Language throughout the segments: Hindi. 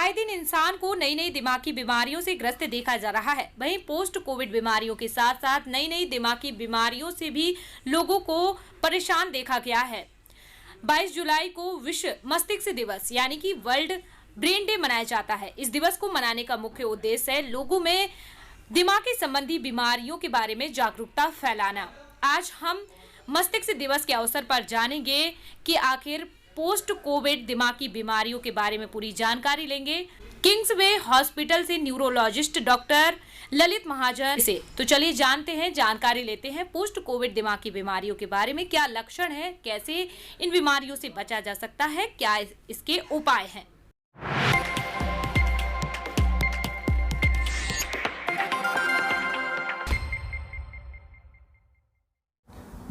आए दिन इंसान को नई नई दिमागी बीमारियों से ग्रस्त देखा जा रहा है। वहीं पोस्ट कोविड बीमारियों के साथ साथ नई नई दिमागी बीमारियों से भी लोगों को परेशान देखा गया है। 22 जुलाई को विश्व मस्तिष्क दिवस यानी कि वर्ल्ड ब्रेन डे मनाया जाता है। इस दिवस को मनाने का मुख्य उद्देश्य है लोगों में दिमागी संबंधी बीमारियों के बारे में जागरूकता फैलाना। आज हम मस्तिष्क दिवस के अवसर पर जानेंगे कि आखिर पोस्ट कोविड दिमागी बीमारियों के बारे में पूरी जानकारी लेंगे किंग्सवे हॉस्पिटल से न्यूरोलॉजिस्ट डॉक्टर ललित महाजन से। तो चलिए जानते हैं, जानकारी लेते हैं पोस्ट कोविड दिमागी बीमारियों के बारे में। क्या लक्षण है, कैसे इन बीमारियों से बचा जा सकता है, क्या इसके उपाय हैं।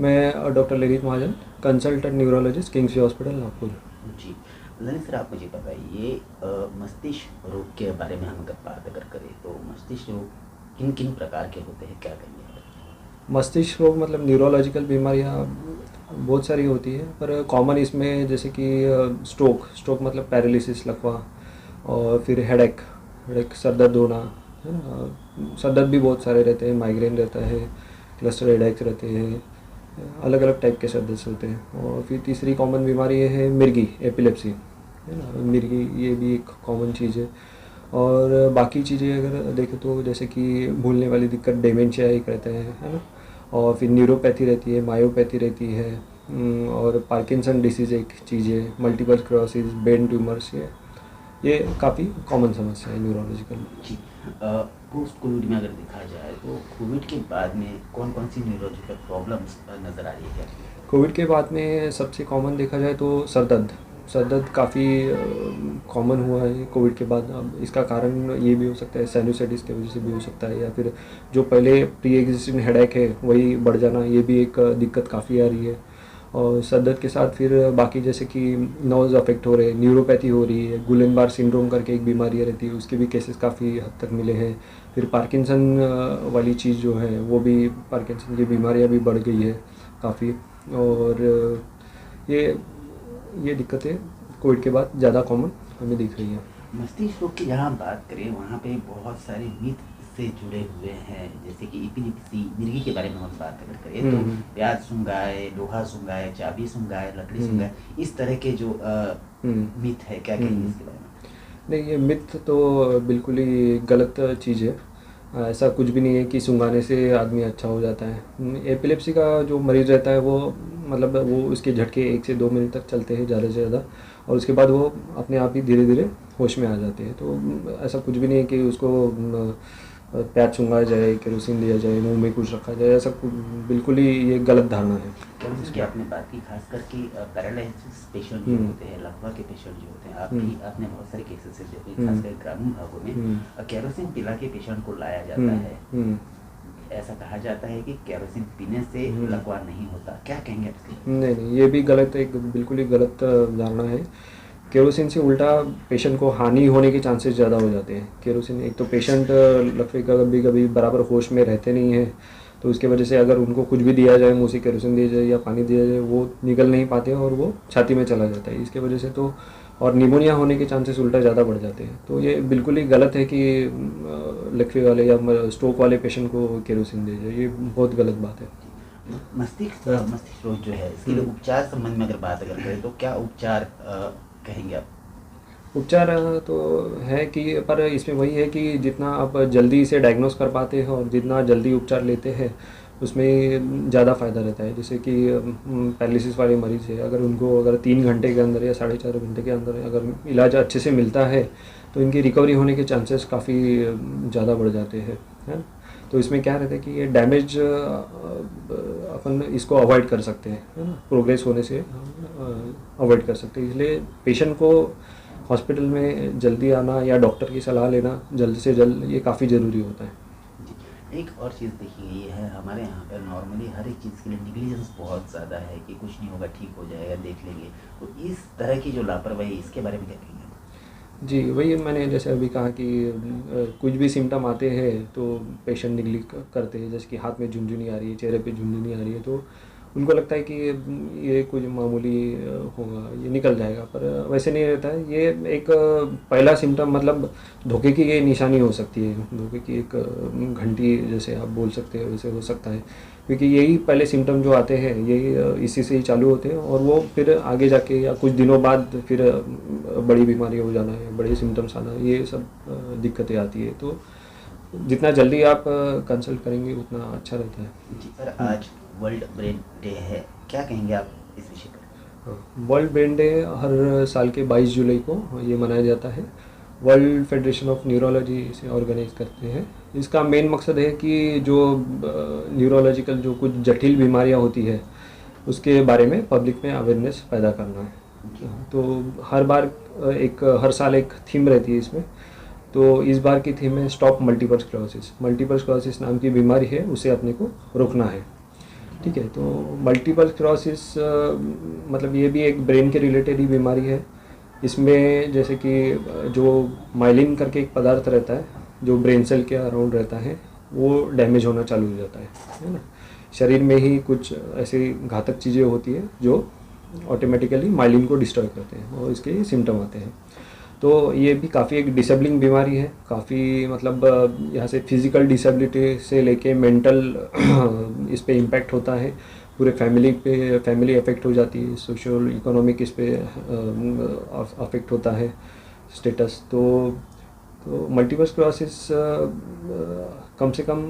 मैं doctor Lalit Mahajan, consultant neurologist, Kingsway hospital Nagpur. जी ललित सर, आप मुझे बताइए मस्तिष्क रोग के बारे में हम अगर बात करें तो मस्तिष्क रोग किन किन प्रकार के होते हैं, क्या कहेंगे? मस्तिष्क रोग मतलब न्यूरोलॉजिकल बीमारियाँ बहुत सारी होती है, पर कॉमन इसमें जैसे कि स्ट्रोक मतलब पैरालिसिस, लकवा, और फिर हेडेक सर दर्द होना है ना। सर दर्द भी बहुत सारे रहते हैं, माइग्रेन रहता है, क्लस्टर हेडेक्स रहते हैं, अलग अलग टाइप के सर दर्द होते हैं। और फिर तीसरी कॉमन बीमारी है मिर्गी, एपिलेप्सी है ना। मिर्गी ये भी एक कॉमन चीज़ है। और बाकी चीज़ें अगर देखें तो जैसे कि भूलने वाली दिक्कत, डेमेंशिया एक रहता है ना। और फिर न्यूरोपैथी रहती है, मायोपैथी रहती है, और पार्किंसन डिसीज़ एक चीज़ है, मल्टीपल स्क्लेरोसिस, ब्रेन ट्यूमर्स, ये काफ़ी कॉमन समस्या है न्यूरोलॉजिकल। जी पोस्ट कोविड में अगर देखा जाए तो कोविड के बाद में कौन कौन सी न्यूरोलॉजिकल प्रॉब्लम्स नज़र आ रही है? कोविड के बाद में सबसे कॉमन देखा जाए तो सर दर्द काफ़ी कॉमन हुआ है कोविड के बाद। अब इसका कारण ये भी हो सकता है, साइनोसाइटिस की वजह से भी हो सकता है, या फिर जो पहले प्री एग्जिस्टिंग हेडेक है वही बढ़ जाना, ये भी एक दिक्कत काफ़ी आ रही है। और सर दर्द के साथ फिर बाकी जैसे कि नर्व्स अफेक्ट हो रहे हैं, न्यूरोपैथी हो रही है, गुलेनबार सिंड्रोम करके एक बीमारी रहती है, उसके भी केसेस काफ़ी हद तक मिले हैं। फिर पार्किंसन वाली चीज़ जो है वो भी, पार्किंसन की बीमारियाँ भी बढ़ गई है काफ़ी। और ये दिक्कतें कोविड के बाद ज़्यादा कॉमन हमें दिख रही है। मस्तिष्क रोग की जहाँ बात करें वहाँ पे बहुत सारे मिथ से जुड़े हुए हैं, जैसे कि एपिलेप्सी, मिर्गी के बारे में हम बात अगर करें तो प्याज सूंघाए, लोहा सूंघाए, चाबी सूंघाए, लकड़ी सूंघाए, इस तरह के जो मिथ है, क्या कहेंगे इसके बारे में? नहीं, ये मिथ तो बिल्कुल ही गलत चीज़ है। ऐसा कुछ भी नहीं है कि सूंघाने से आदमी अच्छा हो जाता है। एपिलेप्सी का जो मरीज़ रहता है वो मतलब वो उसके झटके 1 से 2 मिनट तक चलते हैं ज़्यादा से ज़्यादा, और उसके बाद वो अपने आप ही धीरे धीरे होश में आ जाते हैं। तो ऐसा कुछ भी नहीं है कि उसको प्याज सूंघा जाए, केरोसिन दिया जाए, मुंह में कुछ रखा जाए, ऐसा बिल्कुल ही ये गलत धारणा है। जिसकी आपने बात की, खास करके पैरालिसिस पेशेंट जो होते हैं, लकवा के पेशेंट जो होते हैं, आपने बहुत सारे केसेस से देखे, खासकर ग्रामीण भागों में केरोसिन पिला के पेशेंट को लाया जाता है। ऐसा कहा जाता है कि केरोसिन पीने से लकवा नहीं होता, क्या कहेंगे आपसे? नहीं, ये भी गलत, एक बिल्कुल ही गलत धारणा है। केरोसिन से उल्टा पेशेंट को हानि होने के चांसेस ज़्यादा हो जाते हैं। केरोसिन, एक तो पेशेंट लकवे का कभी बराबर होश में रहते नहीं हैं, तो उसके वजह से अगर उनको कुछ भी दिया जाए, मुँह से केरोसिन दिया जाए या पानी दिया जाए, वो निकल नहीं पाते हैं और वो छाती में चला जाता है। इसके वजह से तो और निमोनिया होने के चांसेस उल्टा ज़्यादा बढ़ जाते हैं। तो ये बिल्कुल ही गलत है कि लकवे वाले या स्ट्रोक वाले पेशेंट को केरोसिन दिया जाए, ये बहुत गलत बात है। मस्तिष्क रोग जो है, इसके लिए उपचार संबंध में अगर बात करें तो क्या उपचार कहेंगे आप? उपचार तो है कि, पर इसमें वही है कि जितना आप जल्दी इसे डायग्नोस कर पाते हैं और जितना जल्दी उपचार लेते हैं उसमें ज़्यादा फ़ायदा रहता है। जैसे कि पैरालिसिस वाले मरीज़ है, अगर 3 घंटे के अंदर या 4.5 घंटे के अंदर अगर इलाज अच्छे से मिलता है तो इनकी रिकवरी होने के चांसेस काफ़ी ज़्यादा बढ़ जाते हैं, है ना। तो इसमें क्या रहता है कि ये डैमेज अपन इसको अवॉइड कर सकते हैं, है ना, प्रोग्रेस होने से अवॉइड कर सकते हैं। इसलिए पेशेंट को हॉस्पिटल में जल्दी आना या डॉक्टर की सलाह लेना जल्द से जल्द, ये काफ़ी ज़रूरी होता है। एक और चीज़ देखिए, ये है हमारे यहाँ पर नॉर्मली हर एक चीज़ के लिए निगलिजेंस बहुत ज़्यादा है कि कुछ नहीं होगा, ठीक हो जाएगा, देख लेंगे। तो इस तरह की जो लापरवाही, इसके बारे में क्या कहेंगे? जी, वही मैंने जैसे अभी कहा कि कुछ भी सिम्टम आते हैं तो पेशेंट निगलेक्ट करते हैं। जैसे कि हाथ में झुनझुनी आ रही है, चेहरे पे झुनझुनी आ रही है, तो उनको लगता है कि ये कुछ मामूली होगा, ये निकल जाएगा, पर वैसे नहीं रहता है। ये एक पहला सिम्टम मतलब धोखे की ये निशानी हो सकती है, धोखे की एक घंटी जैसे आप बोल सकते हैं वैसे हो सकता है, क्योंकि यही पहले सिम्टम जो आते हैं यही इसी से ही चालू होते हैं और वो फिर आगे जाके या कुछ दिनों बाद फिर बड़ी बीमारी हो जाना है, बड़े सिम्टम्स आना, ये सब दिक्कतें आती है। तो जितना जल्दी आप कंसल्ट करेंगे उतना अच्छा रहता है। जी सर, आज वर्ल्ड ब्रेन डे है, क्या कहेंगे आप इस विषय पर? वर्ल्ड ब्रेन डे हर साल के 22 जुलाई को ये मनाया जाता है। वर्ल्ड फेडरेशन ऑफ न्यूरोलॉजी इसे ऑर्गेनाइज करते हैं। इसका मेन मकसद है कि जो न्यूरोलॉजिकल जो कुछ जटिल बीमारियां होती है उसके बारे में पब्लिक में अवेयरनेस पैदा करना है। तो हर साल एक थीम रहती है इसमें। तो इस बार की थीम है stop multiple sclerosis. Multiple sclerosis नाम की बीमारी है, उसे अपने को रोकना है। ठीक है, तो मल्टीपल स्क्लेरोसिस मतलब ये भी एक ब्रेन के रिलेटेड ही बीमारी है। इसमें जैसे कि जो माइलिन करके एक पदार्थ रहता है जो ब्रेन सेल के अराउंड रहता है, वो डैमेज होना चालू हो जाता है ना। शरीर में ही कुछ ऐसी घातक चीज़ें होती है जो ऑटोमेटिकली माइलिन को डिस्ट्रॉय करते हैं और इसके सिम्टम आते हैं। तो ये भी काफ़ी एक डिसेबलिंग बीमारी है, काफ़ी मतलब यहाँ से फिज़िकल डिसेबिलिटी से लेके मेंटल इस पे इम्पैक्ट होता है, पूरे फैमिली अफेक्ट हो जाती है, सोशल इकोनॉमिक इस पे अफेक्ट होता है स्टेटस। तो मल्टीपल स्क्लेरोसिस कम से कम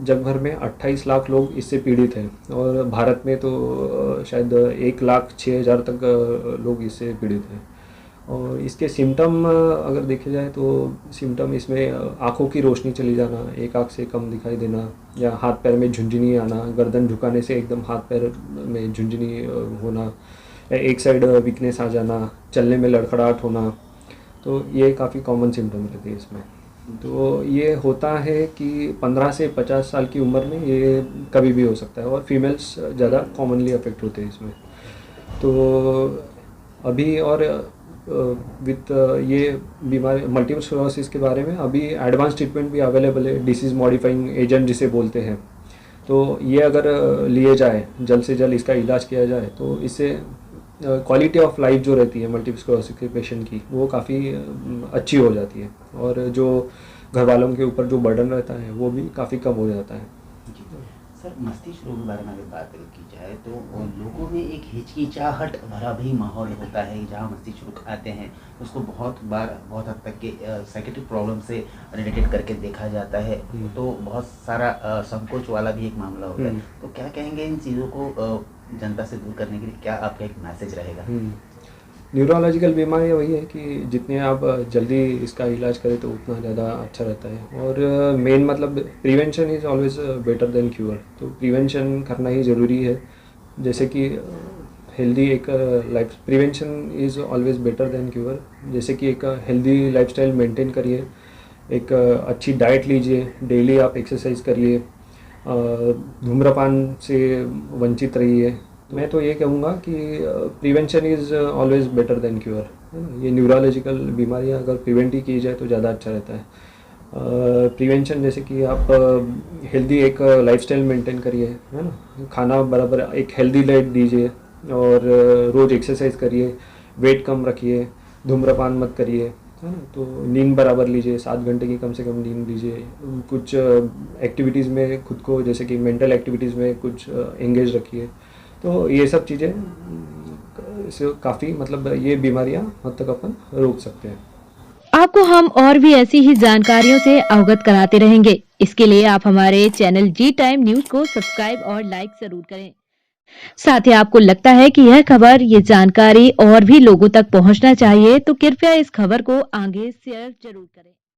जग भर में 28 लाख लोग इससे पीड़ित हैं और भारत में तो शायद 1,06,000 तक लोग इससे पीड़ित हैं। और इसके सिम्टम अगर देखे जाए तो सिम्टम इसमें आँखों की रोशनी चली जाना, एक आँख से कम दिखाई देना, या हाथ पैर में झुंझुनी आना, गर्दन झुकाने से एकदम हाथ पैर में झुंझुनी होना, या एक साइड वीकनेस आ जाना, चलने में लड़खड़ाहट होना। तो ये काफ़ी कॉमन सिम्टम रहते हैं इसमें। तो ये होता है कि 15 से 50 साल की उम्र में ये कभी भी हो सकता है और फीमेल्स ज़्यादा कॉमनली अफेक्ट होते हैं इसमें। तो अभी और विथ ये बीमारी मल्टीपल स्क्लेरोसिस के बारे में अभी एडवांस ट्रीटमेंट भी अवेलेबल है, डिसीज़ मॉडिफाइंग एजेंट जिसे बोलते हैं। तो ये अगर लिए जाए, जल्द से जल्द इसका इलाज किया जाए तो इससे क्वालिटी ऑफ लाइफ जो रहती है मल्टीपल स्क्लेरोसिस के पेशेंट की वो काफ़ी अच्छी हो जाती है और जो घर वालों के ऊपर जो बर्डन रहता है वो भी काफ़ी कम हो जाता है। सर, मस्तिष्क रोग के बारे में अगर बात की जाए तो लोगों में एक हिचकिचाहट भरा भी माहौल होता है। जहाँ मस्तिष्क रोग आते हैं उसको बहुत हद तक के साइकेट्रिक प्रॉब्लम से रिलेटेड करके देखा जाता है, तो बहुत सारा संकोच वाला भी एक मामला होता है। तो क्या कहेंगे इन चीज़ों को जनता से दूर करने के लिए, क्या आपका एक मैसेज रहेगा? न्यूरोलॉजिकल बीमारी वही है कि जितने आप जल्दी इसका इलाज करें तो उतना ज़्यादा अच्छा रहता है। और मेन मतलब prevention is always better than cure. तो प्रिवेंशन करना ही ज़रूरी है। जैसे कि हेल्दी एक life, prevention is always better than cure. जैसे कि एक हेल्दी लाइफस्टाइल मेंटेन करिए, एक अच्छी डाइट लीजिए, डेली आप एक्सरसाइज करिए, धूम्रपान से वंचित रहिए। मैं तो ये कहूँगा कि prevention is always better than cure, है ना। ये न्यूरोलॉजिकल बीमारियाँ अगर प्रिवेंट ही की जाए तो ज़्यादा अच्छा रहता है। प्रिवेंशन जैसे कि आप हेल्दी एक लाइफस्टाइल मेंटेन करिए, है ना, खाना बराबर एक हेल्दी डाइट दीजिए और रोज़ एक्सरसाइज करिए, वेट कम रखिए, धूम्रपान मत करिए, है ना। तो नींद बराबर लीजिए, 7 घंटे की कम से कम नींद लीजिए। कुछ एक्टिविटीज़ में खुद को, जैसे कि मेंटल एक्टिविटीज़ में कुछ एंगेज रखिए। तो ये सब चीज़ें से काफ़ी मतलब ये बीमारियां हद तक अपन रोक सकते हैं। आपको हम और भी ऐसी ही जानकारियों से अवगत कराते रहेंगे। इसके लिए आप हमारे चैनल जी टाइम न्यूज को सब्सक्राइब और लाइक जरूर करें। साथ ही आपको लगता है कि यह खबर, ये जानकारी और भी लोगों तक पहुंचना चाहिए तो कृपया इस खबर को आगे शेयर जरूर करें।